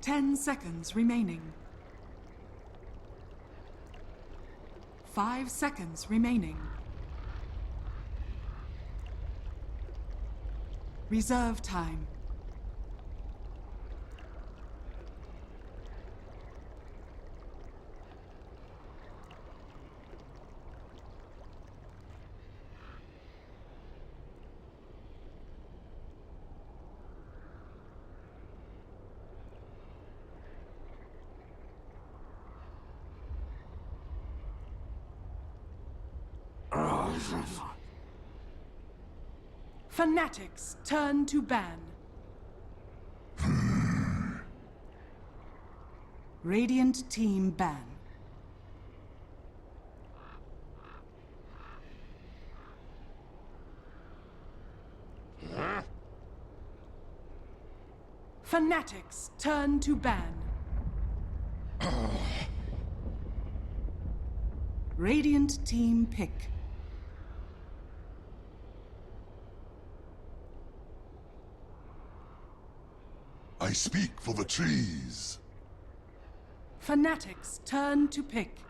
10 seconds remaining. 5 seconds remaining. Reserve time. Fnatic's turn to ban. Radiant team ban. Fnatic's turn to ban. Radiant team pick. I speak for the trees. Fnatic's turn to pick.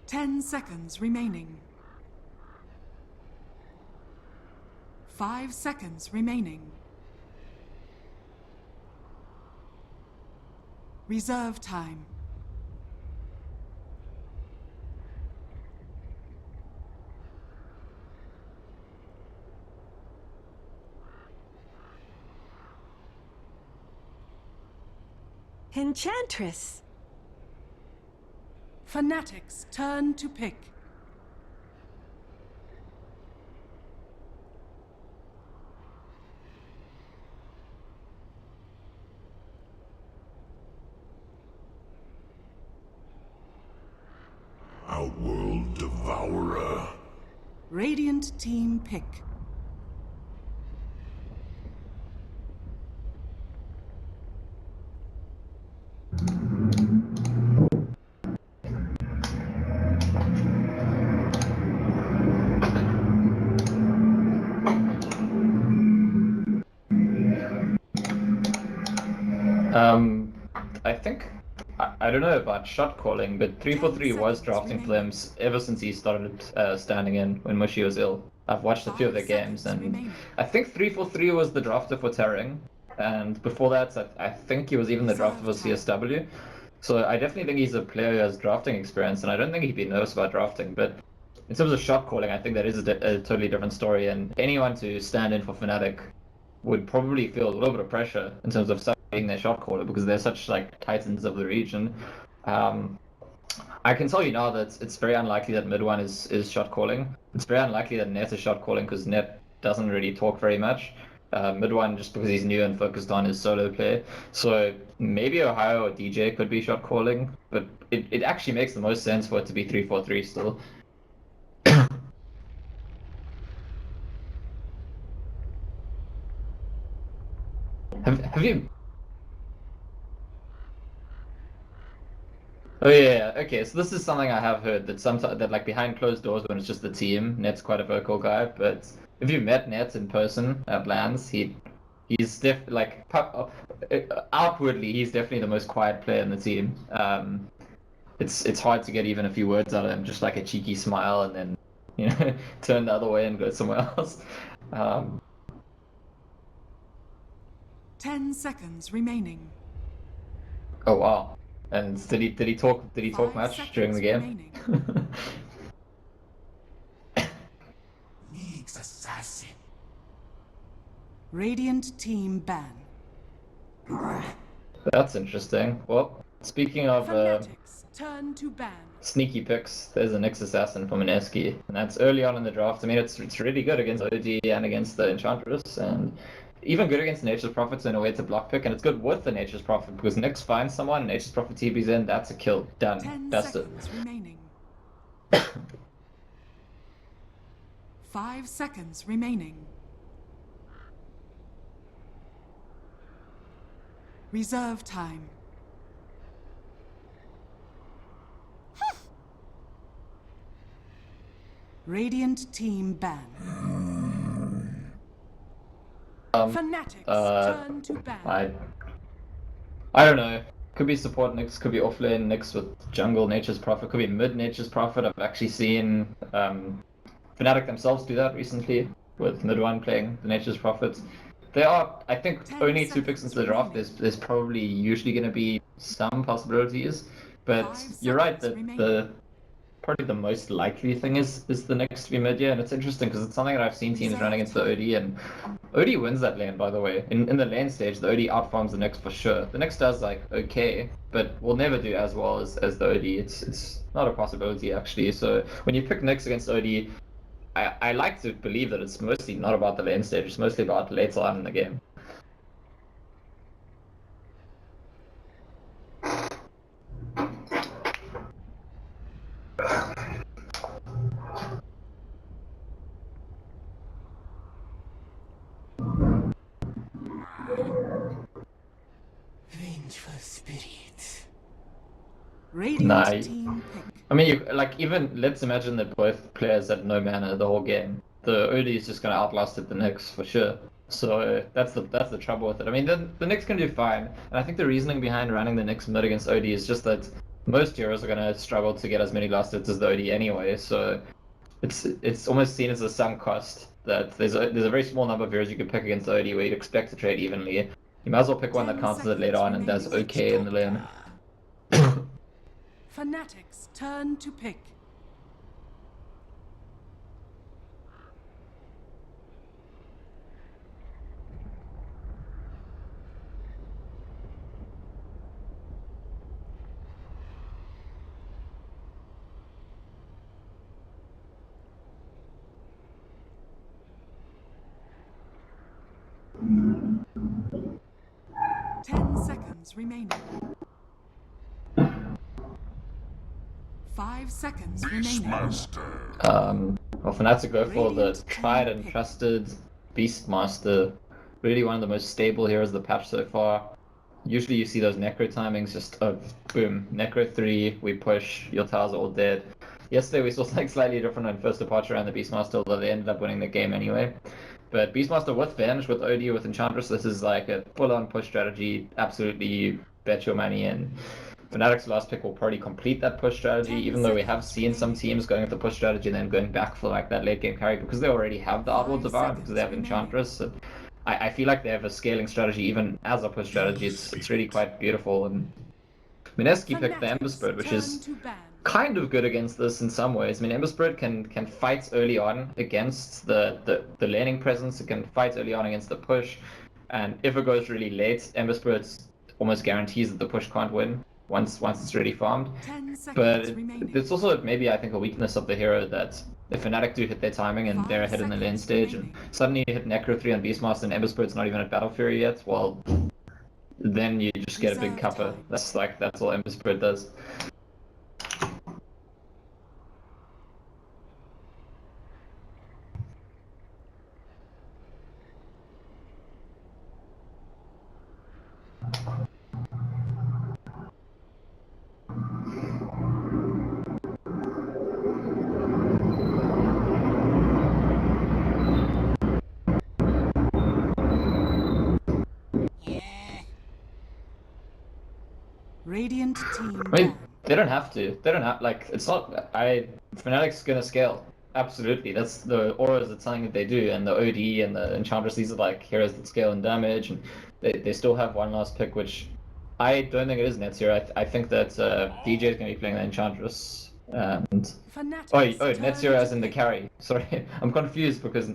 Ten seconds remaining. 5 seconds remaining. Reserve time. Enchantress. Fnatic's turn to pick. Outworld Devourer. Radiant team pick. I think, I don't know about shot calling, but 343 was drafting for them ever since he started standing in when Mushi was ill. I've watched a few of their games, and I think 343 was the drafter for Terring, and before that, I think he was even the drafter for CSW. So I definitely think he's a player who has drafting experience, and I don't think he'd be nervous about drafting, but in terms of shot calling, I think that is a totally different story, and anyone to stand in for Fnatic would probably feel a little bit of pressure in terms of being their shot caller because they're such like titans of the region. I can tell you now that it's very unlikely that mid one is shot calling. It's very unlikely that Net is shot calling because Net doesn't really talk very much. Mid one just because he's new and focused on his solo play. So maybe Ohio or DJ could be shot calling, but it actually makes the most sense for it to be 343 still. Have you? Oh yeah, okay. So this is something I have heard that sometimes that like behind closed doors when it's just the team, Net's quite a vocal guy. But if you met Net in person at LANs, he's outwardly he's definitely the most quiet player in the team. It's hard to get even a few words out of him, just like a cheeky smile and then turn the other way and go somewhere else. 10 seconds remaining. Oh wow. And did he talk much during the game? League's assassin. Radiant team ban. That's interesting. Well, speaking of Fnatic's turn to ban. sneaky picks, there's a Nyx assassin from Mineski, and that's early on in the draft. I mean, it's really good against OD and against the Enchantress, and even good against Nature's Prophets in a way to block pick, and it's good with the Nature's Prophet because Nyx finds someone, Nature's Prophet TP's in, that's a kill. Done. 10 That's it. seconds remaining. 5 seconds remaining. Reserve time. Radiant team ban. Fanatics turn to ban. I don't know. Could be support Nyx, could be offlane Nyx with jungle Nature's Prophet, could be mid Nature's Prophet. I've actually seen Fnatic themselves do that recently with mid one playing the Nature's Prophets. There are, I think, only 2 picks into the draft. There's probably usually going to be some possibilities, but you're right that probably the most likely thing is the next to be mid, yeah, and it's interesting because it's something that I've seen teams running into the OD, and OD wins that lane, by the way. In the lane stage, the OD outfarms the next for sure. The next does like okay, but will never do as well as the OD. It's not a possibility actually. So when you pick Nyx against OD, I like to believe that it's mostly not about the lane stage, it's mostly about later on in the game. Vengeful spirit. Radiant team pick. I mean, even let's imagine that both players had no mana the whole game. The OD is just going to outlast the Nyx for sure. So that's the trouble with it. I mean, the Nyx can do fine, and I think the reasoning behind running the Nyx mid against OD is just that most heroes are going to struggle to get as many last hits as the OD anyway. So it's almost seen as a sunk cost that there's a very small number of heroes you can pick against the OD where you'd expect to trade evenly. You might as well pick one that counters it later on and does okay in the lane. Fanatics turn to pick. Seconds remaining. 5 seconds remaining. Beastmaster. Well, Fnatic go for the tried and trusted Beastmaster. Really one of the most stable heroes of the patch so far. Usually you see those Necro timings just boom, Necro 3, we push, your towers are all dead. Yesterday we saw something slightly different on first departure around the Beastmaster, although they ended up winning the game anyway. But Beastmaster with Venge, with OD, with Enchantress, this is like a full-on push strategy. Absolutely bet your money in. Fnatic's last pick will probably complete that push strategy, even though we have seen some teams going with the push strategy and then going back for like that late game carry because they already have the Outward Devour, because they have Enchantress. So I feel like they have a scaling strategy even as a push strategy. It's really quite beautiful. And Mineski picked the Ember Spirit, which is kind of good against this in some ways. I mean, Ember Spirit can fight early on against the laning presence. It can fight early on against the push, and if it goes really late, Ember Spirit almost guarantees that the push can't win once it's really farmed. But it's also maybe I think a weakness of the hero that if Fnatic do hit their timing and they're ahead in the lane stage, and suddenly you hit Necro 3 on Beastmaster and Ember Spirit's not even at Battle Fury yet, well, then you just get a big cuppa. That's all Ember Spirit does. Radiant team. I mean, they don't have to. They don't have, like, it's not, Fnatic's gonna scale. Absolutely. That's the auras, it's something that they do, and the OD and the Enchantress, these are like heroes that scale in damage, and they still have one last pick, which I don't think it is Netzero. I think that DJ is gonna be playing the Enchantress, and... Oh, Netzero as in the carry. Sorry, I'm confused because,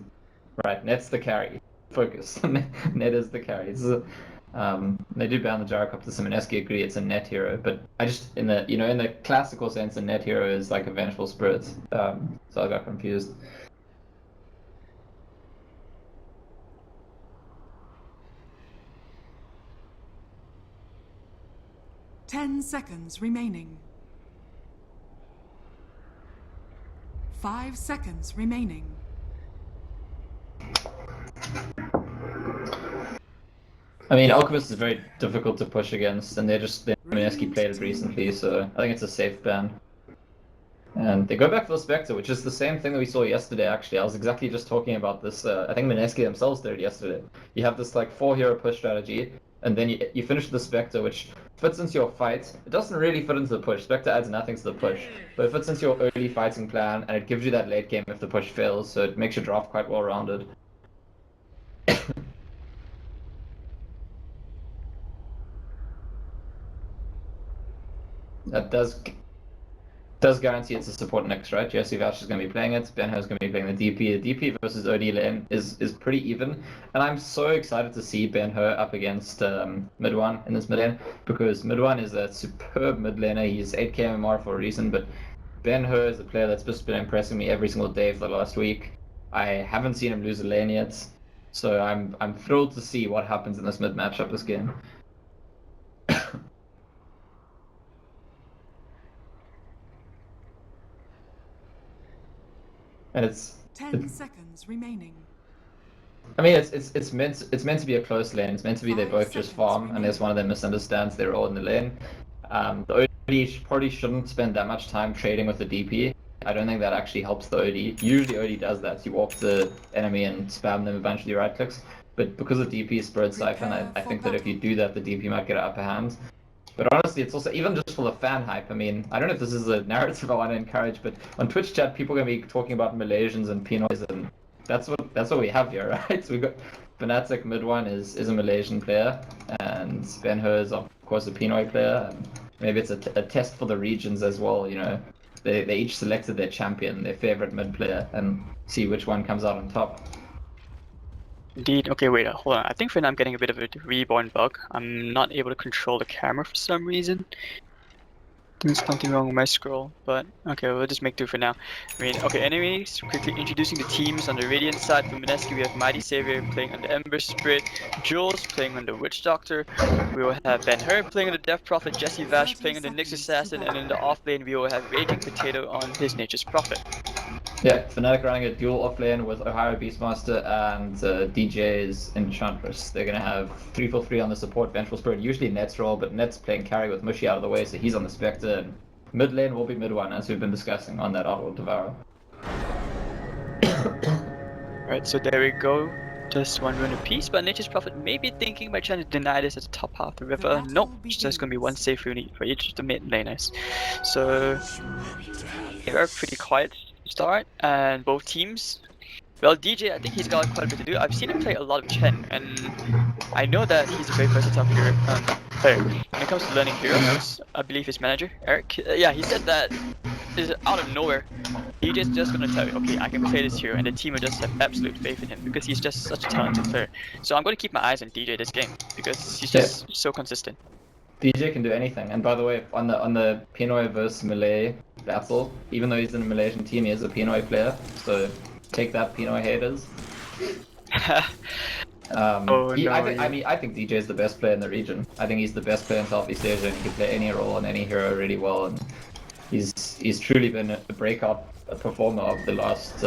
right, Net's the carry. Focus. Net is the carry. They do ban the Gyrocopter, so Mineski agree it's a net hero, but I just, in the classical sense, a net hero is like a vengeful spirit, so I got confused. Ten seconds remaining. 5 seconds remaining. I mean, Alchemist is very difficult to push against, and Mineski played it recently, so I think it's a safe ban. And they go back for the Spectre, which is the same thing that we saw yesterday, actually. I was exactly just talking about this. I think Mineski themselves did it yesterday. You have this, like, 4-hero push strategy, and then you finish the Spectre, which fits into your fight. It doesn't really fit into the push. Spectre adds nothing to the push, but it fits into your early fighting plan, and it gives you that late game if the push fails, so it makes your draft quite well-rounded. That does guarantee it's a support next, right? Jesse Vouch is going to be playing it. Benho is going to be playing the DP. The DP versus OD lane is pretty even, and I'm so excited to see Benho up against mid1 in this mid lane, because mid1 is a superb mid laner. He's 8k MMR for a reason, but Benho is a player that's just been impressing me every single day for the last week. I haven't seen him lose a lane yet, so I'm thrilled to see what happens in this mid matchup this game. And it's 10 seconds remaining. I mean, it's meant to be a close lane. It's meant to be they both just farm, unless one of them misunderstands they're all in the lane. The OD probably shouldn't spend that much time trading with the DP. I don't think that actually helps the OD. Usually OD does that. You walk the enemy and spam them eventually right clicks. But because the DP is spread siphon, I think that if you do that, the DP might get an upper hand. But honestly, it's also, even just for the fan hype, I mean, I don't know if this is a narrative I want to encourage, but on Twitch chat, people are going to be talking about Malaysians and Pinoys, and that's what we have here, right? So we got Fnatic mid1 is a Malaysian player, and Benho is of course a Pinoy player. And maybe it's a test for the regions as well, you know. They each selected their champion, their favorite mid player, and see which one comes out on top. Indeed. Okay, wait, hold on. I think for now I'm getting a bit of a reborn bug. I'm not able to control the camera for some reason. There's something wrong with my scroll, but okay, we'll just make do for now. I mean, okay, anyways, quickly introducing the teams on the Radiant side. For Mineski, we have Mighty Savior playing on the Ember Spirit, Jules playing on the Witch Doctor, we will have Ben-Hur playing on the Death Prophet, Jesse Vash playing on the Nyx Assassin, and in the off lane we will have Raging Potato on his Nature's Prophet. Yeah, Fnatic running a dual offlane with Ohio Beastmaster and DJ's Enchantress. They're going to have 3-4-3 on the support Vengeful Spirit, usually Net's role, but Net's playing carry with Mushy out of the way, so he's on the Spectre. And mid lane will be mid-1, as we've been discussing on that Outworld Devourer. Right, so there we go. Just one rune apiece, but Nature's Prophet may be thinking by trying to deny this at the top half of the river. Nope, it's just going to be one safe rune for each of the mid laners. So, they are pretty quiet start, and both teams, well, DJ, I think he's got quite a bit to do. I've seen him play a lot of Chen, and I know that he's a very versatile hero player. When it comes to learning heroes, I believe his manager, Eric, yeah, he said that is out of nowhere. DJ's just gonna tell you, okay, I can play this hero, and the team will just have absolute faith in him because he's just such a talented player. So I'm gonna keep my eyes on DJ this game because he's just so consistent. DJ can do anything, and by the way, on the Pinoy versus Malay battle, even though he's in a Malaysian team, he is a Pinoy player, so take that, Pinoy haters. I think DJ is the best player in the region. I think he's the best player in Southeast Asia, and he can play any role on any hero really well, and he's truly been a breakout performer of the last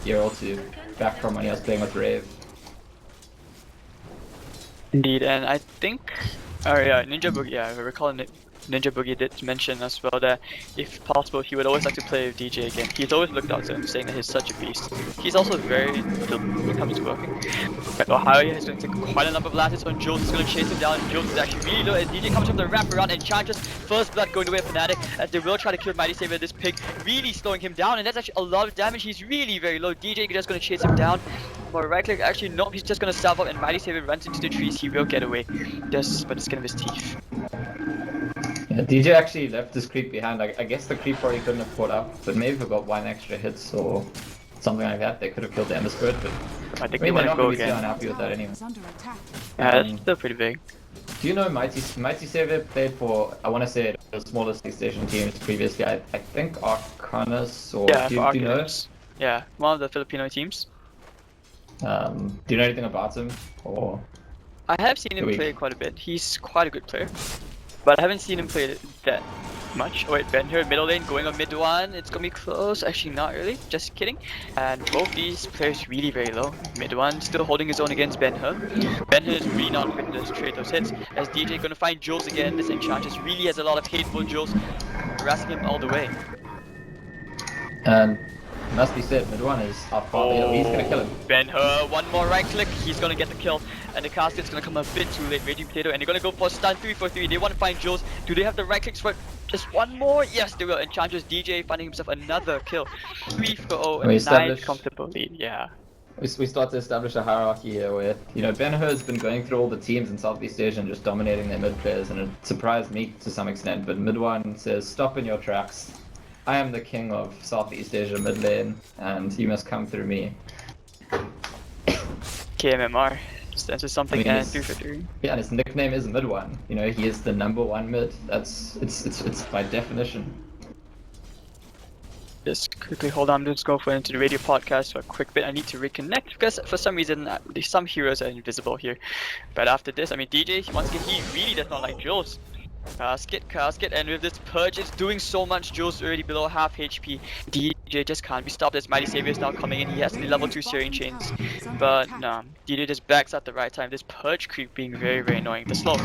year or two, back from when he was playing with Rave. Indeed, and I think, oh yeah, Ninja Boogie, yeah, I recall Ninja Boogie did mention as well that if possible he would always like to play with DJ again. He's always looked out to him, saying that he's such a beast. He's also very diligent when it comes to working. But Ohio is going to take quite a number of lasses on Jules. He's going to chase him down, and Jules is actually really low as DJ comes from the wrap around, and Enchantress first blood going away from Fnatic as they will try to kill Mighty Savior. This pig really slowing him down, and that's actually a lot of damage. He's really very low. DJ just going to chase him down. But right click, actually no, he's just going to salve up, and Mighty Savior runs into the trees. He will get away just by the skin of his teeth. Yeah, DJ actually left his creep behind. I guess the creep probably couldn't have caught up, but maybe if it got 1 extra hits or something like that, they could have killed the Ember Spirit, but I think they want to go again. They're not unhappy with that anyway. Yeah, it's still pretty big. Do you know Mighty Savior played for, I want to say, the smallest station teams previously? I think Arcanus, or yeah, do you know? Yeah, one of the Filipino teams. Do you know anything about him? Or I have seen him play quite a bit. He's quite a good player. but I haven't seen him play that much. Oh wait, Ben here, middle lane, going on mid one. It's gonna be close. Actually, not really. Just kidding. And both these players really very low. Mid one still holding his own against Ben He. Ben He is really not quick to trade those hits. As DJ gonna find Jules again. This Enchantress really has a lot of hateful Jules, harassing him all the way. And must be said, mid one is up far. He's gonna kill him. Ben He, one more right click, he's gonna get the kill. And the casket's gonna come a bit too late, Raging Potato, and they're gonna go for stun 3-4-3. They want to find Jules. Do they have the right clicks for just one more? Yes, they will. Enchantress DJ finding himself another kill. 3-0 and a nice comfortable lead, yeah. We start to establish a hierarchy here where, you know, Ben has been going through all the teams in Southeast Asia and just dominating their mid players, and it surprised me to some extent, but mid one says, stop in your tracks. I am the king of Southeast Asia mid lane, and you must come through me. KMMR stands for something, I mean, and 3-4-3. Yeah, and his nickname is mid one. You know, he is the #1 mid. It's by definition. Just quickly hold on, let's go into the radio podcast for a quick bit. I need to reconnect because for some reason some heroes are invisible here. But after this, I mean DJ, once again, he really does not like Jules. Casket, and with this purge, it's doing so much. Jules already below half HP. DJ just can't be stopped as Mighty Savior is now coming in. He has the level 2 Searing Chains. But no, DJ just backs at the right time. This purge creep being very, very annoying. The slow.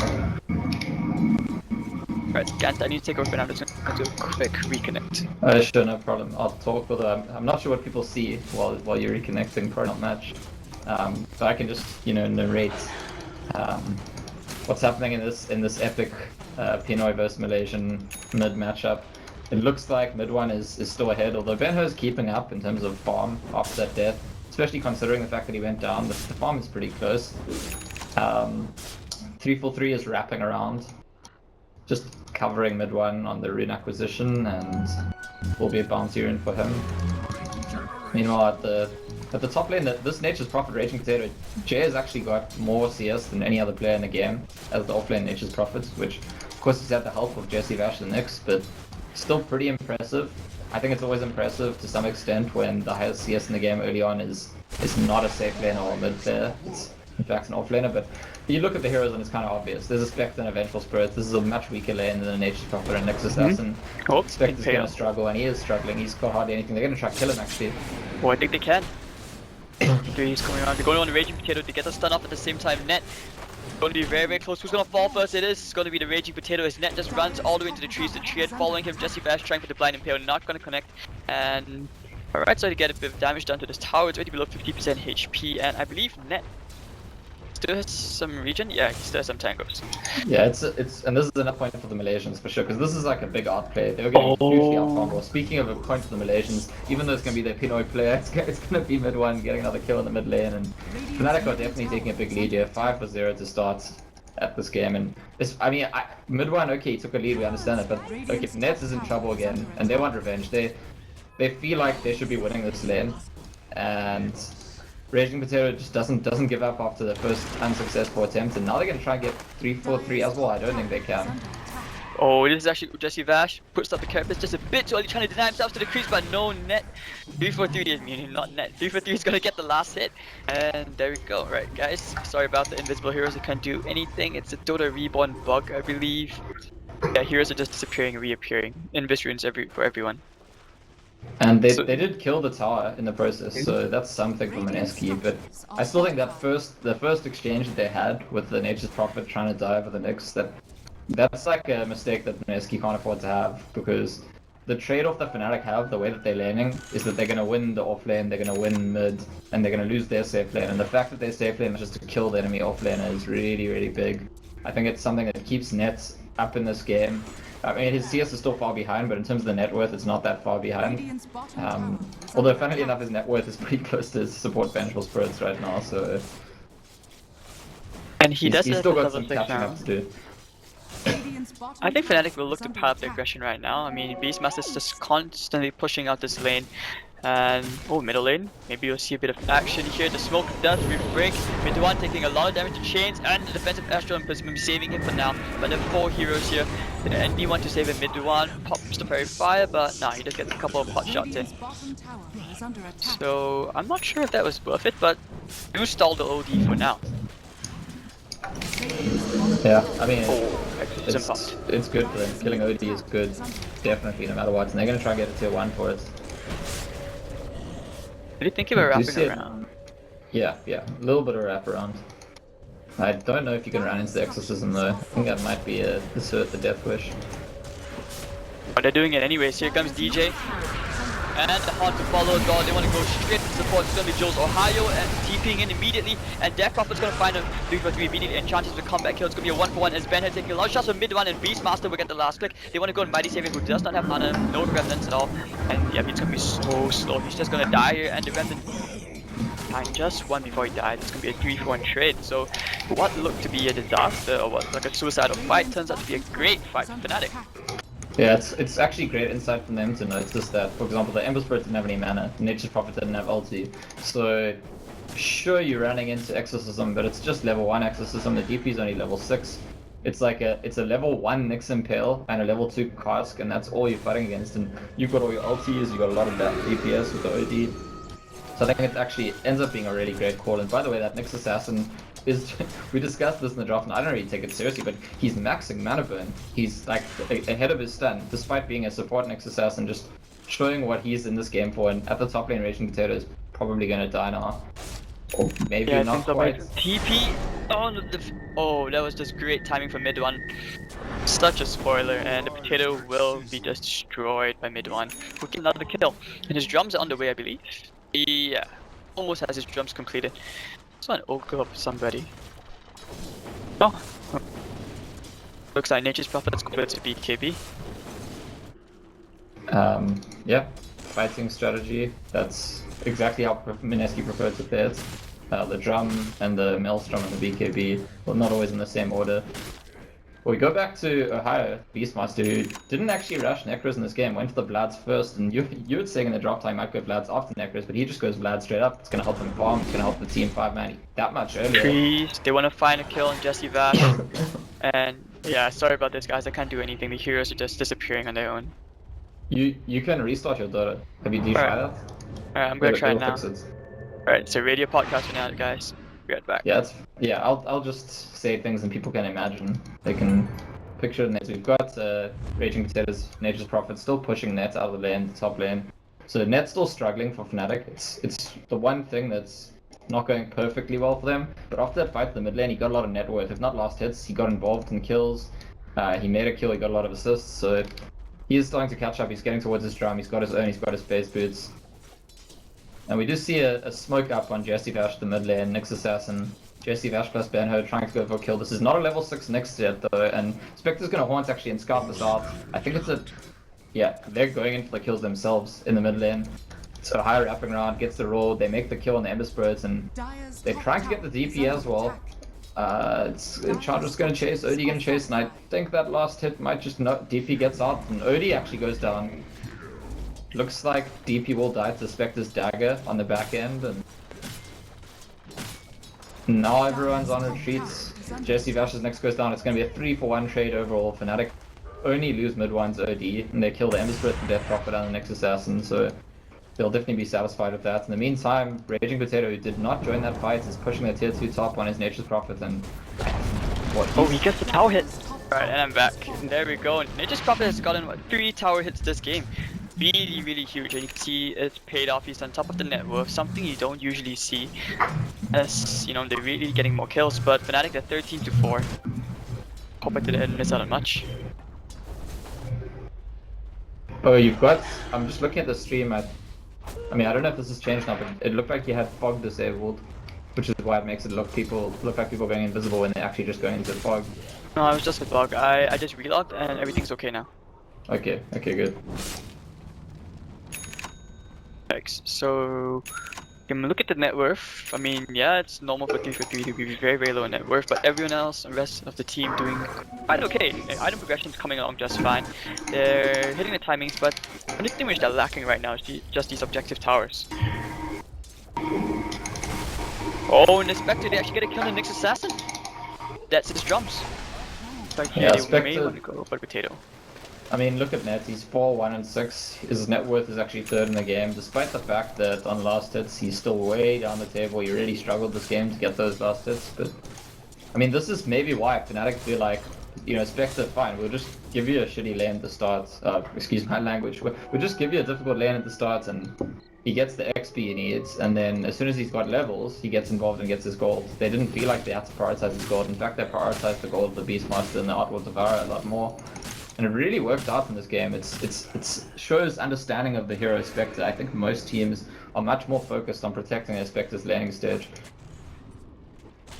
Right, Gant, I need to take over, but I'm just going to do a quick reconnect. Sure, no problem. I'll talk with I'm not sure what people see while you're reconnecting, probably not much. But I can just, you know, narrate what's happening in this epic Pinoy versus Malaysian mid matchup. It looks like mid one is still ahead, although Ben He is keeping up in terms of farm after that death, especially considering the fact that he went down. The farm is pretty close. 3-4-3 is wrapping around, just covering mid one on the rune acquisition, and will be a bounty rune for him. Meanwhile, at the top lane, this Nature's Prophet Raging Potato, Jay has actually got more CS than any other player in the game as the offlane Nature's Prophet, which of course he's had the help of Jesse Vash and Nyx, but still pretty impressive. I think it's always impressive to some extent when the highest CS in the game early on is not a safe laner or a mid player. It's in fact an offlaner, but you look at the heroes and it's kind of obvious. There's a Spectre and a Vengeful Spirit. This is a much weaker lane than a Nature's Prophet and Nyx Assassin. Spectre's going to struggle, and he is struggling. He's got hardly anything. They're going to try to kill him actually. Oh, I think they can. He's coming around. They're going on the Raging Potato to get the stun off at the same time. Net going to be very, very close. Who's going to fall first? It's going to be the Raging Potato. His Net just runs all the way into the trees. The Triad following him. Jesse Bash trying for the Blind Impale. Not going to connect. And alright, so to get a bit of damage done to this tower. It's already below 50% HP. And I believe Net still has some regen. Yeah, he still has some tangos. Yeah, it's and this is enough point for the Malaysians for sure, because this is like a big outplay. They were getting hugely outfarmed. Speaking of a point for the Malaysians, even though it's going to be their Pinoy player, it's going to be mid one getting another kill in the mid lane, and Fnatic are definitely taking a big lead here, 5-0 to start at this game. And this, I mean, mid one, okay, he took a lead, we understand it, but okay, Nets is in trouble again, and they want revenge. They feel like they should be winning this lane, and Raging Potato just doesn't give up after the first unsuccessful attempt, and now they're gonna try and get 3-4-3 as well. I don't think they can. Oh, this is actually Jesse Vash puts up the carapace just a bit too early, trying to deny himself to the crease, but no Net. 3-4-3 is meaning not Net. 3-4-3 is gonna get the last hit, and there we go. Right, guys, sorry about the invisible heroes. They can't do anything. It's a Dota Reborn bug, I believe. Yeah, heroes are just disappearing and reappearing. Invis runes for everyone. And they did kill the tower in the process, so that's something for Mineski, but I still think that the first exchange that they had with the Nature's Prophet trying to dive with the Nyx, that's like a mistake that Mineski can't afford to have, because the trade-off that Fnatic have, the way that they're laning, is that they're going to win the offlane, they're going to win mid, and they're going to lose their safe lane, and the fact that their safe lane is just to kill the enemy offlaner is really, really big. I think it's something that keeps Nets up in this game. I mean, his CS is still far behind, but in terms of the net worth, it's not that far behind. Although, funnily enough, his net worth is pretty close to his support Vengeful Spirits right now, so... And he's still got some catching up to do. I think Fnatic will look to pile up their aggression right now. I mean, Beastmaster's just constantly pushing out this lane. And, oh, middle lane. Maybe you'll see a bit of action here. The smoke does break. Mid one taking a lot of damage to chains, and the defensive Astro Impulse will be saving him for now. But there are 4 heroes here. The ND want to save him mid one. Pops the Fairy Fire, but nah, he just gets a couple of hot shots in. So, I'm not sure if that was worth it, but do stall the OD for now. Yeah, I mean, it's good for them. Killing OD is good, definitely, no matter what. And they're gonna try and get a tier 1 for it. Did you think you were Do you wrapping see it? around? Yeah, a little bit of wraparound. I don't know if you can run into the Exorcism though. I think that might be a assert the Death Wish. But they're doing it anyways. Here comes DJ. And hard to follow as well. They want to go straight to support. It's going to be Jules Ohio and TPing in immediately. And Death Prophet's going to find a 3-for-3 immediately and chances to come back kill. It's going to be a 1-for-1 as Ben had taken a lot of shots from mid one and Beastmaster will get the last click. They want to go on Mighty Savior who does not have mana, no Remnants at all. And yeah, it's going to be so slow. He's just going to die here and the Remnant behind just one before he died. It's going to be a 3-for-1 trade. So what looked to be a disaster or what like a suicidal fight turns out to be a great fight for Fnatic. Yeah, it's actually great insight from them to notice that, for example, the Ember Spirit didn't have any mana, Nature's Prophet didn't have ulti. So, sure you're running into Exorcism, but it's just level 1 Exorcism, the DP is only level 6. It's like it's a level 1 Nyx Impale and a level 2 Cask, and that's all you're fighting against. And you've got all your ultis, you've got a lot of that DPS with the OD. So I think it actually ends up being a really great call. And by the way, that Nyx Assassin is, we discussed this in the draft and I don't really take it seriously, but he's maxing mana burn. He's like ahead of his stun, despite being a support Nyx Assassin, just showing what he's in this game for. And at the top lane, Raging Potato is probably going to die now. Or maybe yeah, not quite. TP on oh, that was just great timing for mid one. Such a spoiler, and the Potato will be just destroyed by mid one. Who get another kill. And his drums are on the way, I believe. Yeah, almost has his drums completed. This one Oka up somebody. Oh. Looks like Nature's Prophet's good to BKB. Yeah, fighting strategy. That's exactly how Mineski preferred to play it. The drum and the Maelstrom and the BKB, well, not always in the same order. Well, we go back to Ohio, Beastmaster, who didn't actually rush Necros in this game, went for the Vlads first, and you were saying in the draft time he might go Vlads after Necros, but he just goes Vlad straight up. It's going to help him farm, it's going to help the team 5-man that much earlier. Trees, they want to find a kill on Jesse Vash. And yeah, sorry about this guys, I can't do anything, the heroes are just disappearing on their own. You can restart your Dota. Have you tried that? Alright, I'm going to try it now. It. Alright, it's a radio podcast for now guys. Be right back. Yeah, I'll just say things and people can imagine. They can picture the nets. We've got Raging Potatoes, Nature's Prophet still pushing Net out of the lane, the top lane. So Net's still struggling for Fnatic. It's the one thing that's not going perfectly well for them. But after that fight in the mid lane, he got a lot of net worth. If not last hits, he got involved in kills. He made a kill, he got a lot of assists. So he is starting to catch up. He's getting towards his drum. He's got his own, he's got his base boots. And we do see a smoke up on Jesse Vash, the mid lane, Nyx Assassin. Jesse Vash plus Benho trying to go for a kill. This is not a level 6 Nyx yet though, and Spectre's gonna haunt actually and scout this out. I think it's they're going in for the kills themselves in the mid lane. So high wrapping around, gets the roll, they make the kill on the Ember Spirits, and they're trying to get the DP as well. Charger's gonna chase, OD gonna chase, and I think that last hit might just not, DP gets out, and OD actually goes down. Looks like DP will die to Spectre's dagger on the back end, and now everyone's on retreats. Jesse Vash's next goes down. It's going to be a 3-for-1 trade overall. Fnatic only lose mid one's OD, and they kill the Ember Spirit, the Death Prophet, and the Nyx Assassin, so they'll definitely be satisfied with that. In the meantime, Raging Potato, who did not join that fight, is pushing the tier 2 top on his Nature's Prophet, and oh, he gets the tower hit. Alright, and I'm back. And there we go. Nature's Prophet has gotten, 3 tower hits this game. Really huge, and you can see it's paid off. He's on top of the net worth, something you don't usually see, as you know they're really getting more kills. But Fnatic, they're 13-4. Hope I didn't miss out on much. Oh, you've got, I'm just looking at the stream. I mean, I don't know if this has changed now, but it looked like you had fog disabled, which is why it makes it look like people going invisible when they're actually just going into fog. No, I was just a bug. I just relogged and everything's okay now. Okay, good. So, you can look at the net worth. I mean, yeah, it's normal for 3-for-3 to be very low net worth, but everyone else, the rest of the team doing quite okay. Item progression is coming along just fine. They're hitting the timings, but the only thing which they're lacking right now is just these objective towers. Oh, and Spectre, they actually get a kill on Nyx Assassin. That's his drums. Like, yeah, they may want to go for Potato. I mean, look at Net, he's 4-1-6, his net worth is actually 3rd in the game, despite the fact that on last hits he's still way down the table. He really struggled this game to get those last hits, but I mean, this is maybe why Fnatic feel like you know, Spectre, fine, we'll just give you a shitty lane at the start. Excuse my language. We'll just give you a difficult lane at the start, and he gets the XP he needs, and then as soon as he's got levels, he gets involved and gets his gold. They didn't feel like they had to prioritize his gold. In fact, they prioritized the gold of the Beastmaster and the Outward Devourer a lot more. And it really worked out in this game. It shows understanding of the hero Spectre. I think most teams are much more focused on protecting their Spectre's laning stage.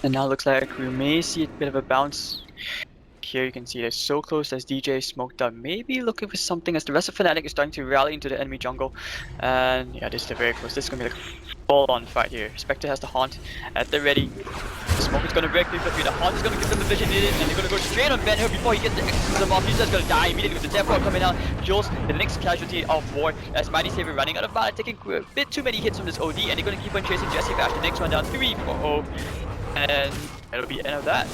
And now it looks like we may see a bit of a bounce. Here you can see they're so close as DJ smoked up, maybe looking for something as the rest of Fnatic is starting to rally into the enemy jungle. And yeah, this is very close. This is gonna be like a full-on fight here. Spectre has the Haunt at the ready. The smoke is gonna break through the Haunt is gonna give them the vision needed, and they're gonna go straight on Ben before he gets the exorcism off. He's just gonna die immediately with the Death Ward coming out. Jules, the next casualty of war, as Mighty Saber running out of mana, taking a bit too many hits from this OD, and they're gonna keep on chasing Jesse Bash. The next one down 3-4-0, and that'll be the end of that.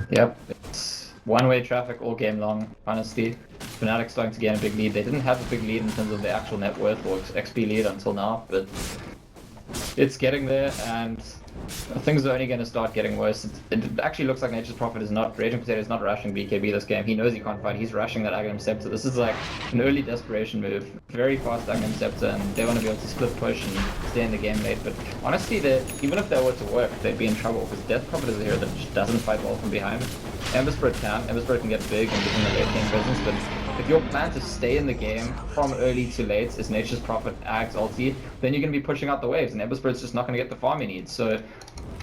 Yep, it's one-way traffic all game long, honestly. Fnatic starting to gain a big lead. They didn't have a big lead in terms of the actual net worth or XP lead until now, but it's getting there, and things are only going to start getting worse. It actually looks like Nature's Prophet is not, Raging Potato is not rushing BKB this game. He knows he can't fight, he's rushing that Aghanim Scepter. This is like an early desperation move. Very fast Aghanim Scepter, and they want to be able to split push and stay in the game late. But honestly, even if that were to work, they'd be in trouble, because Death Prophet is a hero that just doesn't fight well from behind. Ember Spirit can get big and give him the late game presence, but if your plan to stay in the game from early to late is Nature's Prophet, Ags, ulti, then you're going to be pushing out the waves, and Ember Spirit's just not going to get the farm he needs. So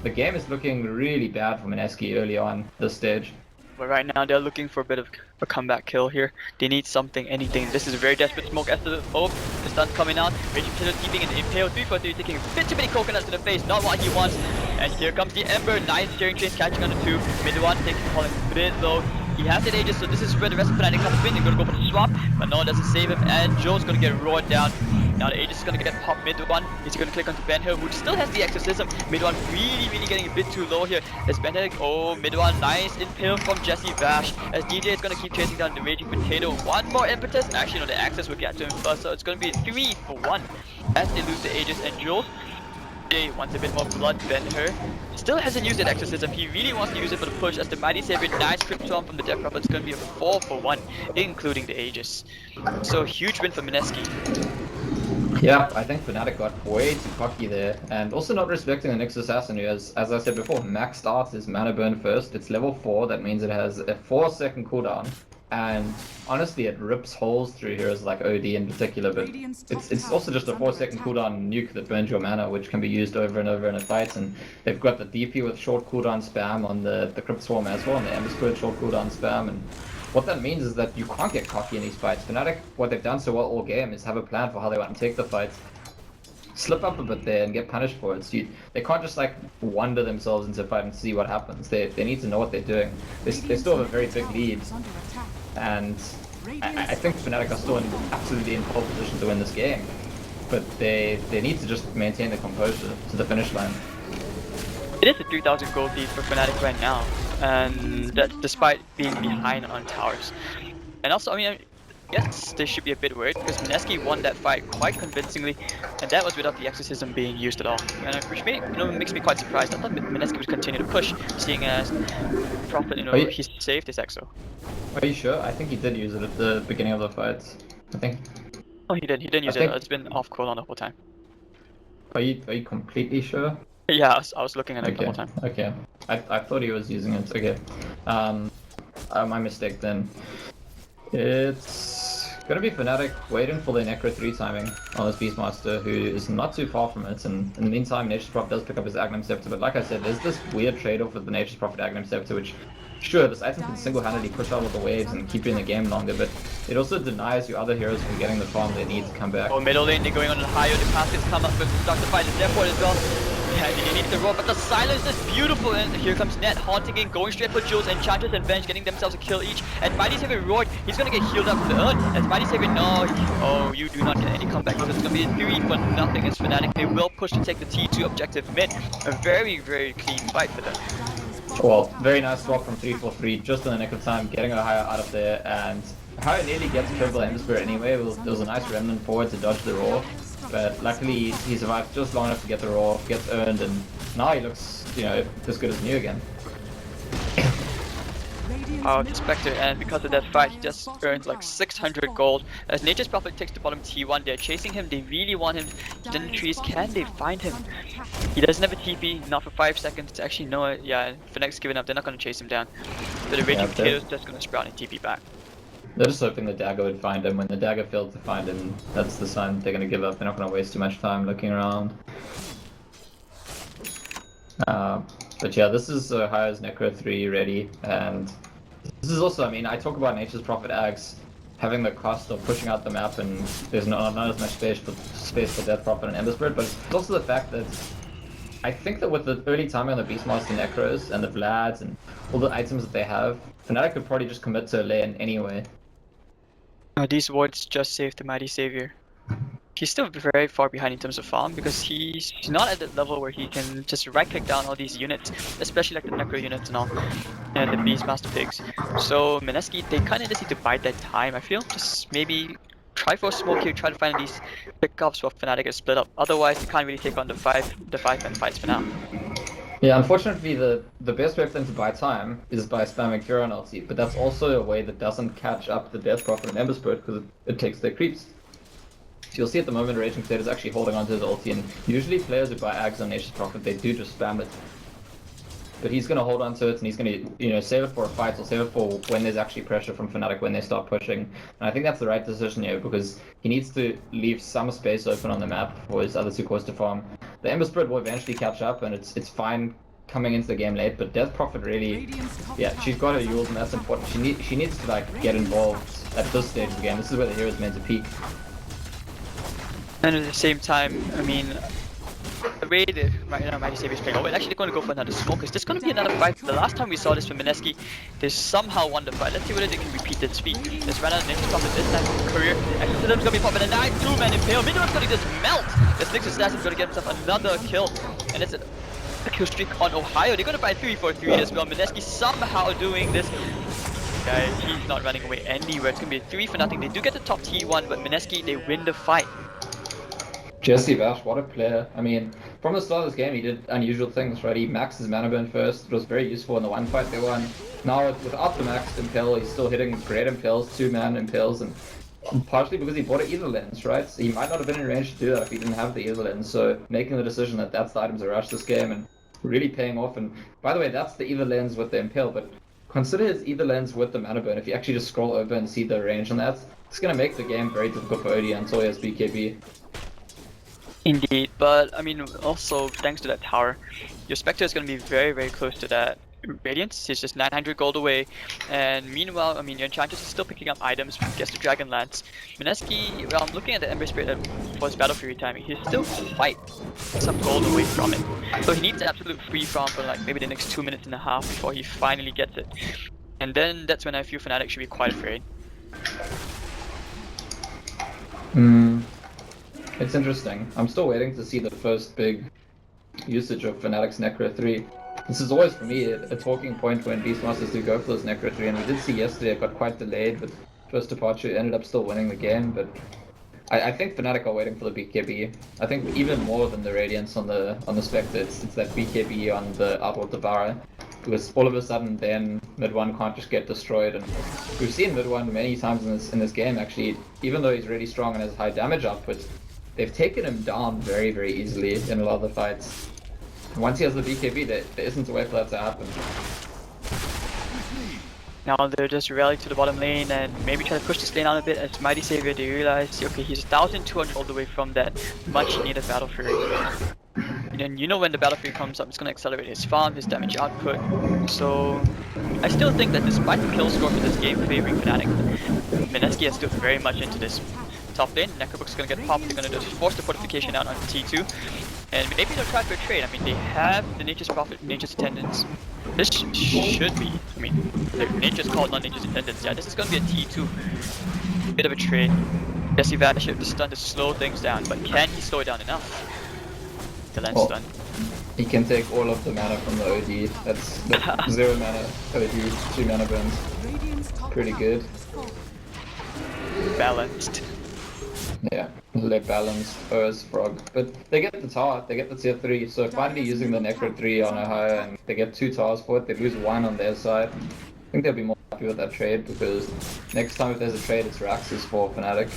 the game is looking really bad for Mineski early on this stage. But right now they're looking for a bit of a comeback kill here. They need something, anything. This is a very desperate smoke after the the stun's coming out. Raging Potato keeping an impale 3-4-3, taking a bit too many coconuts to the face, not what he wants. And here comes the Ember, nice steering chase catching on the 2. Mid one taking falling a bit low. He has it Aegis, so this is where the rest of Fnatic comes in. They're gonna go for the swap, but no one doesn't save him, and Joe's gonna get roared down. Now the Aegis is gonna get popped mid one. He's gonna click onto Ben Hill, who still has the exorcism. Mid one really getting a bit too low here. As Ben Hill, oh, mid one, nice impale from Jesse Bash. As DJ is gonna keep chasing down the Raging Potato. One more impetus. Actually, no, the Access will get to him first, so it's gonna be 3-for-1 as they lose the Aegis and Jules. DJ wants a bit more blood. Ben Hur still hasn't used that exorcism. He really wants to use it for the push, as the Mighty Saber, nice crypt storm from the Death Prophet. It's going to be a 4-for-1, including the Aegis. So huge win for Mineski. Yeah, I think Fnatic got way too cocky there, and also not respecting the Nyx Assassin, who has, as I said before, maxed out his mana burn first. It's level 4, that means it has a 4-second cooldown. And honestly, it rips holes through heroes like OD in particular, but it's also just a 4-second cooldown nuke that burns your mana, which can be used over and over in a fight. And they've got the DP with short cooldown spam on the Crypt Swarm as well, and the Ember Spirit short cooldown spam. And what that means is that you can't get cocky in these fights. Fnatic, what they've done so well all game is have a plan for how they want to take the fight. Slip up a bit there and get punished for it. So they can't just like wander themselves into a fight and see what happens. They need to know what they're doing. They still have a very big lead. And I think Fnatic are still absolutely in pole position to win this game, but they need to just maintain the composure to the finish line. It is a 3,000 gold lead for Fnatic right now, and that's despite being behind on towers. And also, I mean, yes, they should be a bit worried, because Mineski won that fight quite convincingly, and that was without the exorcism being used at all. And which makes me quite surprised. I thought Mineski would continue to push, seeing as Prophet, he saved his exo. Are you sure? I think he did use it at the beginning of the fight. I think. Oh, he didn't use it. It's been off cooldown the whole time. Are you completely sure? Yeah, I was looking at it the whole time. Okay. I thought he was using it. Okay. My mistake then. It's gonna be Fnatic waiting for their Necro 3 timing on this Beastmaster, who is not too far from it, and in the meantime Nature's Prophet does pick up his Aghanim Scepter, but like I said, there's this weird trade-off with the Nature's Prophet Aghanim Scepter, which, sure, this item can single-handedly push out with the waves and keep you in the game longer, but it also denies your other heroes from getting the farm they need to come back. Oh, middle lane, they're going on the higher, the caskets come up, but start to fight the Death Ward as well. Yeah, he needs the roll, but the silence is beautiful, and here comes Net haunting in, going straight for Jules, Enchantress and Venge getting themselves a kill each, and Mighty Saber roared, he's gonna get healed up from the Earth, as Mighty Saber, no, oh, you do not get any comeback, because it's gonna be a 3-for-0 against Fnatic. They will push to take the T2 objective mid, a very clean fight for them. Well, very nice swap from 3-4-3, just in the nick of time, getting a higher out of there, and how it nearly gets killed by Ember Spirit anyway. There was a nice remnant forward to dodge the roar, but luckily he survived just long enough to get the roar, gets earned, and now he looks, as good as new again. out the Spectre, and because of that fight, he just earned like 600 gold. As Nature's Prophet takes the bottom T1, they're chasing him, they really want him in the trees. Can they find him? He doesn't have a TP, not for 5 seconds. Actually, no, yeah, Fnatic's giving up, they're not going to chase him down. So the Raging Potato's just going to sprout and TP back. They're just hoping the dagger would find him. When the dagger failed to find him, that's the sign they're going to give up. They're not going to waste too much time looking around. But yeah, this is Ohio's Necro 3 ready, and this is also, I mean, I talk about Nature's Prophet Axe having the cost of pushing out the map, and there's not as much space for Death Prophet and Ember Spirit, but it's also the fact that I think that with the early timing on the Beastmaster Necros and the Vlads and all the items that they have, Fnatic could probably just commit to a lane anyway. These wards just saved the Mighty Savior. He's still very far behind in terms of farm because he's not at that level where he can just right click down all these units, especially like the Necro units and all, and the Beastmaster pigs. So Mineski, they kind of just need to bide their time, I feel. Just maybe try for a smoke here, try to find these pickups while Fnatic is split up. Otherwise, they can't really take on the five-man fights for now. Yeah, unfortunately, the best way for them to buy time is by spamming Furon ulti, but that's also a way that doesn't catch up the Death Prophet and Ember Spirit because it takes their creeps. So you'll see at the moment Raging Potato is actually holding onto his ulti, and usually players who buy Ags on Nature's Prophet, they do just spam it. But he's going to hold onto it, and he's going to, save it for a fight, or save it for when there's actually pressure from Fnatic when they start pushing. And I think that's the right decision here, because he needs to leave some space open on the map for his other two cores to farm. The Ember Spirit will eventually catch up, and it's fine coming into the game late, but Death Prophet really, yeah, she's got her Yules, and that's important. She needs to like get involved at this stage of the game. This is where the hero's meant to peak. And at the same time, I mean, the way the Mighty Savior is playing, oh, actually they're going to go for another smoke. Is this going to be another fight? The last time we saw this from Mineski, they somehow won the fight. Let's see whether they can repeat this feat. Let's run out of Nature's Prophet this time for career. Exodus going to be popping a 9-2-man impale. Midway's going to just melt. The Slicks Assassin is going to get himself another kill. And it's a kill streak on Ohio. They're going to buy 3-4-3 as well. Mineski somehow doing this. Guys, he's not running away anywhere. It's going to be a 3-0. They do get the top T1, but Mineski, they win the fight. Jesse Vash, what a player. I mean, from the start of this game, he did unusual things, right? He maxed his mana burn first. It was very useful in the one fight they won. Now, without the maxed impale, he's still hitting great impales, 2-man impales, and partially because he bought an Ether Lens, right? So he might not have been in range to do that if he didn't have the Ether Lens. So making the decision that that's the item to rush this game and really paying off. And by the way, that's the Ether Lens with the impale, but consider his Ether Lens with the mana burn. If you actually just scroll over and see the range on that, it's going to make the game very difficult for OD until he has BKB. Indeed, but I mean, also thanks to that tower, your Spectre is going to be very, very close to that Radiance. He's just 900 gold away, and meanwhile, I mean, your Enchantress is still picking up items, gets the Dragon Lance. Mineski, well, I'm looking at the Ember Spirit for his Battle Fury timing. He's still quite some gold away from it, so he needs absolute free farm for like maybe the next 2.5 minutes before he finally gets it. And then that's when I feel Fnatic should be quite afraid. It's interesting. I'm still waiting to see the first big usage of Fnatic's Necro 3. This is always, for me, a talking point when Beastmasters do go for this Necro 3, and we did see yesterday it got quite delayed with first departure, ended up still winning the game, but I think Fnatic are waiting for the BKB. I think even more than the Radiance on the Spectre, it's that BKB on the Outward Devourer, because all of a sudden then mid-1 can't just get destroyed, and we've seen mid-1 many times in this game actually. Even though he's really strong and has high damage output, they've taken him down very, very easily in a lot of the fights. And once he has the BKB, there isn't a way for that to happen. Now they're just rallying to the bottom lane and maybe try to push this lane out a bit. As Mighty Savior, they realize, okay, he's 1,200 all the way from that much needed Battle Fury. And you know when the Battle Fury comes up, it's going to accelerate his farm, his damage output. So I still think that despite the kill score for this game favoring Fnatic, Mineski is still very much into this top lane. Necrobook's going to get popped, they're going to just force the fortification out on T2. And maybe they'll try for a trade. I mean, they have the Nature's Prophet, Nature's Attendants. This should be, I mean, Nature's called, not Nature's Attendants. Yeah, this is going to be a T2. Bit of a trade. Jesse Vash the stun to slow things down, but can he slow it down enough? The land stun. He can take all of the mana from the OD. That's 0 mana OD, 3 mana burns. Pretty good. Balanced. Yeah, they're balanced OS Frog. But they get the tower, they get the tier 3, so finally using the Necro 3 on Ohio, and they get 2 towers for it, they lose 1 on their side. I think they'll be more happy with that trade because next time if there's a trade, it's Raxus for Fnatic.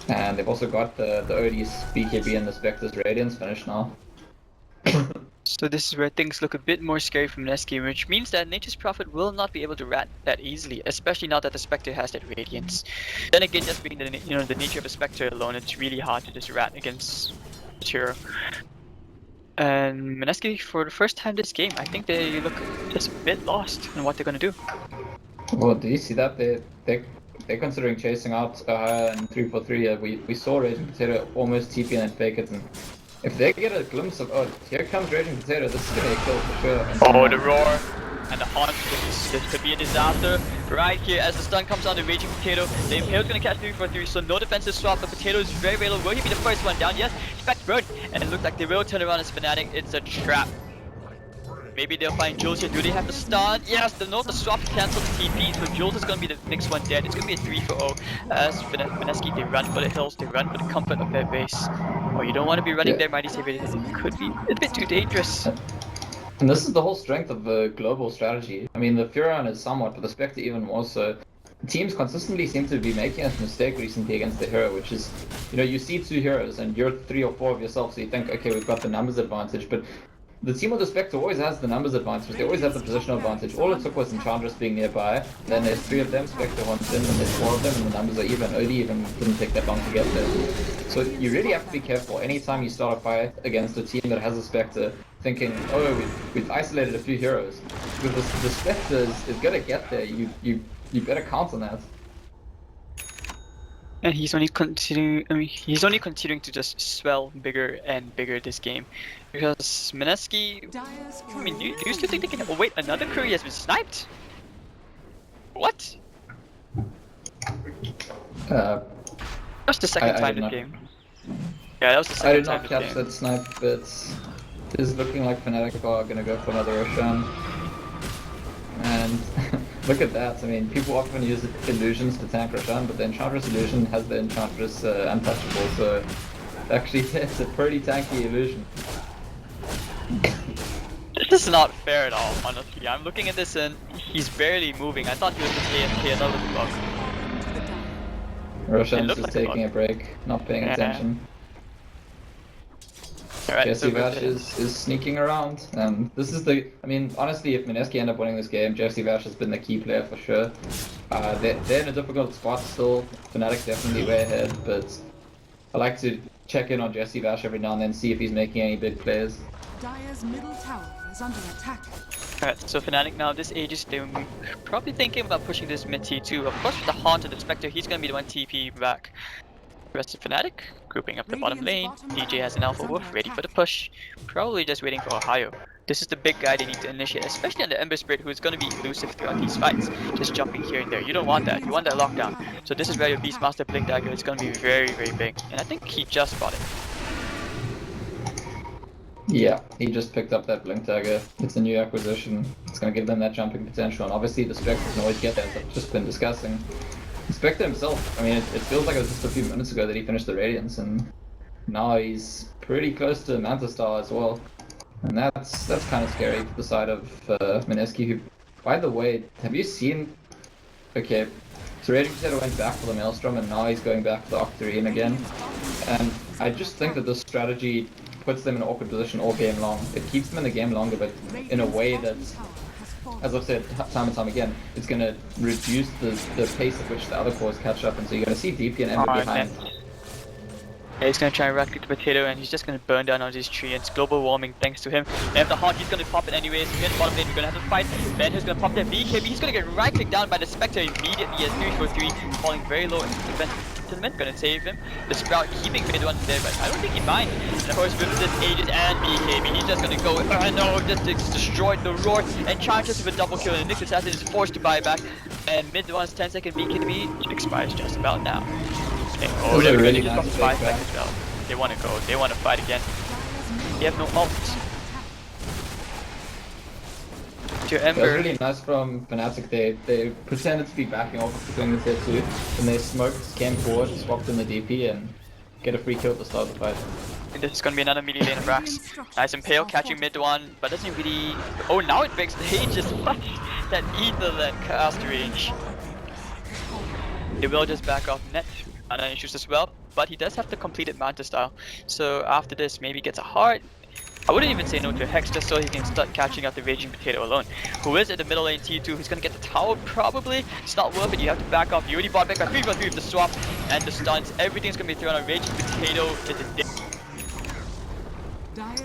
And they've also got the OD's BKB and the Spectre's Radiance finished now. So this is where things look a bit more scary for Mineski, which means that Nature's Prophet will not be able to rat that easily, especially now that the Spectre has that Radiance. Then again, just being the the nature of a Spectre alone, it's really hard to just rat against the hero. And Mineski, for the first time this game, I think they look just a bit lost in what they're gonna do. Well, do you see that? They're considering chasing out in 3-4-3. We saw Raging Potato almost TP and then fake it, and if they get a glimpse of, oh, here comes Raging Potato, this is gonna be a kill for sure. Oh, the roar and the haunt. This could be a disaster. Right here, as the stun comes on the Raging Potato, the Impale's gonna catch 3-4-3, so no defensive swap. The Potato is very, very low. Will he be the first one down? Yes, Spect burn, and it looks like they will turn around as Fnatic. It's a trap. Maybe they'll find Jules here. Do they have the stun? Yes, the swap cancels TP, so Jules is gonna be the next one dead. It's gonna be a 3-0. As Mineski, they run for the hills, they run for the comfort of their base. Oh, you don't want to be running there, Mighty Saber. It could be a bit too dangerous. And this is the whole strength of the global strategy. I mean, the Furion is somewhat, but the Spectre even more so. Teams consistently seem to be making a mistake recently against the hero, which is, you see 2 heroes and you're 3 or 4 of yourself, so you think, okay, we've got the numbers advantage, but the team with the Spectre always has the numbers advantage, they always have the positional advantage. All it took was Enchantress being nearby, then there's 3 of them, Spectre hunts in, and there's 4 of them, and the numbers are even. OD even didn't take that long to get there. So you really have to be careful anytime you start a fight against a team that has a Spectre, thinking, oh, we've isolated a few heroes. Because the Spectre is gonna get there, you better count on that. And he's only continuing to just swell bigger and bigger this game. Because Mineski, I mean, do you still think they can... Oh wait, another Curry has been sniped? What? That's the second time this game. Yeah, that was the second time this game. I did not catch that snipe, but it is looking like Fnatic are gonna go for another Roshan. And look at that, I mean, people often use illusions to tank Roshan, but the Enchantress illusion has the Enchantress untouchable, so actually it's a pretty tanky illusion. This is not fair at all, honestly. I'm looking at this and he's barely moving. I thought he was just AFK another bug. Roshan's just taking a break, not paying attention. Right, Jesse so Vash is sneaking around. This is I mean, honestly, if Mineski end up winning this game, Jesse Vash has been the key player for sure. They're in a difficult spot still. Fnatic definitely way ahead, but I like to check in on Jesse Vash every now and then, see if he's making any big plays. Dire's middle tower is under attack. Alright, so Fnatic now, this Aegis, they're probably thinking about pushing this mid T2. Of course, with the Haunt and the Spectre, he's gonna be the one TP back. The rest of Fnatic, grouping up the bottom lane. DJ has an Alpha Wolf ready for the push. Probably just waiting for Ohio. This is the big guy they need to initiate, especially on the Ember Spirit, who is going to be elusive throughout these fights. Just jumping here and there. You don't want that. You want that lockdown. So this is where your Beastmaster Blink Dagger is going to be very, very big. And I think he just bought it. Yeah, he just picked up that Blink Dagger. It's a new acquisition. It's going to give them that jumping potential. And obviously the Spectre can always get that, as I've just been discussing. The Spectre himself, I mean, it feels like it was just a few minutes ago that he finished the Radiance, and now he's pretty close to Manta Star as well. And that's kind of scary for the side of Mineski, who, by the way, have you seen... Okay, so Raging Potato went back for the Maelstrom, and now he's going back for the Octarine again. And I just think that this strategy puts them in an awkward position all game long. It keeps them in the game longer, but in a way that, as I've said time and time again, it's going to reduce the pace at which the other cores catch up, and so you're going to see DP and Ember behind. Yeah, he's going to try and right-click the Potato, and he's just going to burn down on this tree. It's global warming thanks to him. They have the Haunt, he's going to pop it anyways. Here in the bottom lane, we're going to have to fight. Ben who's going to pop that BKB. He's going to get right-clicked down by the Spectre immediately as 3-4-3, falling very low into the sentiment. Going to save him. The Sprout keeping mid one there, but I don't think he minds. And of course, with this Aegis and BKB, he's just going to go. No, just destroyed the Roar. And charges with a double kill, and Nyx Assassin is forced to buy back. And mid one's 10-second BKB expires just about now. Oh, they're really nice 5 seconds though. They want to go. They want to fight again. They have no ult. To Ember. That was really nice from Fnatic. They pretended to be backing off of doing the tier 2, and they smoked, came forward, swapped in the DP, and get a free kill at the start of the fight. This is gonna be another melee lane of Rax. Nice Impale catching mid one, but doesn't really. Oh, now it breaks the Aegis. What? that either then cast range. He will just back off net mana issues as well, but he does have the completed Manta style. So after this, maybe gets a heart. I wouldn't even say no to a Hex just so he can start catching out the Raging Potato alone. Who is at the middle lane T2, who's gonna get the tower probably. It's not worth it, you have to back off. You already bought back by 3v3 with the swap and the stuns. Everything's gonna be thrown on Raging Potato. It's a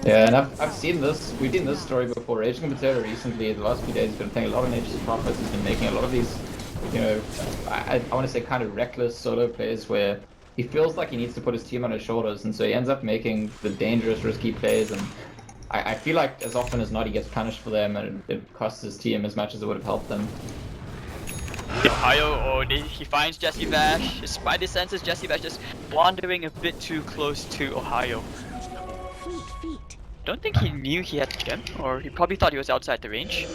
Yeah, and I've seen this. We've seen this story before. Raging Potato recently, the last few days, he's been playing a lot of Nature's Prophets. He's been making a lot of these, you know, I want to say kind of reckless solo plays where he feels like he needs to put his team on his shoulders, and so he ends up making the dangerous, risky plays. And I feel like as often as not, he gets punished for them, and it costs his team as much as it would have helped them. Ohio, he finds Jesse Bash. His spider senses Jesse Bash just wandering a bit too close to Ohio. Don't think he knew he had gem, or he probably thought he was outside the range.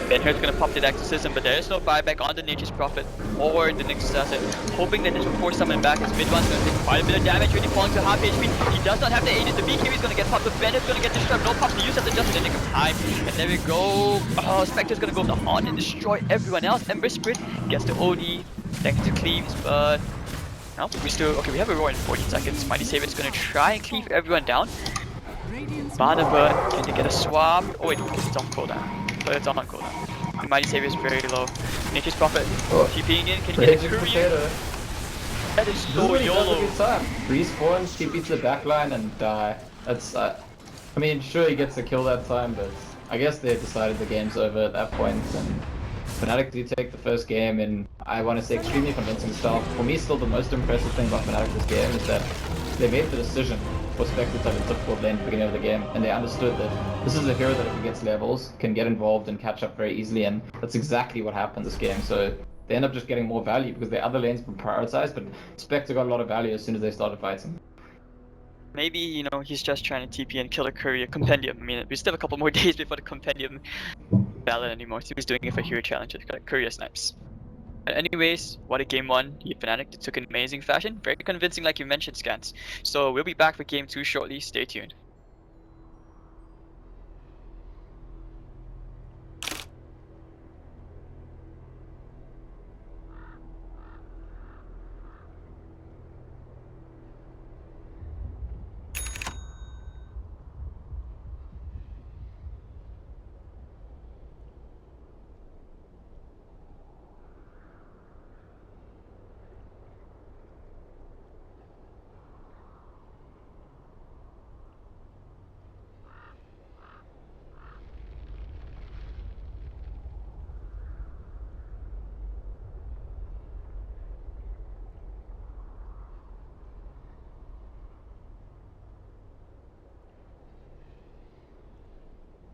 Ben-Hur's gonna pop the Exorcism, but there is no buyback on the Nature's Prophet or the Nexus Asset. Hoping that this will force someone back. His mid one's gonna take quite a bit of damage, really falling to half HP. He does not have the Aegis. The BKB is gonna get popped, but Ben-Hur's gonna get destroyed. No pops to use at the just in the nick of time. And there we go. Oh, Spectre's gonna go with the Haunt and destroy everyone else. Ember Spirit gets the OD, thanks to Cleaves, but no, we still, okay, we have a roar in 14 seconds. Mighty Savior's gonna try and cleave everyone down. Mana Burn, can they get a swap? Oh wait, it's on cooldown. But it's on cooldown. The Mighty Savior is very low. Nature's Prophet TPing in, can you get a courier? That is so YOLO. Respawns, TP to the backline and die. That's, I mean, sure he gets a kill that time, but I guess they decided the game's over at that point. And Fnatic did take the first game in, I want to say, extremely convincing style. For me, still the most impressive thing about Fnatic this game is that they made the decision for Spectre to have a difficult lane at the beginning of the game, and they understood that this is a hero that if he gets levels, can get involved and catch up very easily, and that's exactly what happened this game. So they end up just getting more value because the other lanes were prioritized, but Spectre got a lot of value as soon as they started fighting. Maybe, you know, he's just trying to TP and kill a courier compendium. I mean, we still have a couple more days before the compendium valid anymore, so he's doing it for hero challenges, courier snipes. But anyways, what a game one. Fnatic took an amazing fashion. Very convincing like you mentioned, Scans. So we'll be back for game 2 shortly. Stay tuned.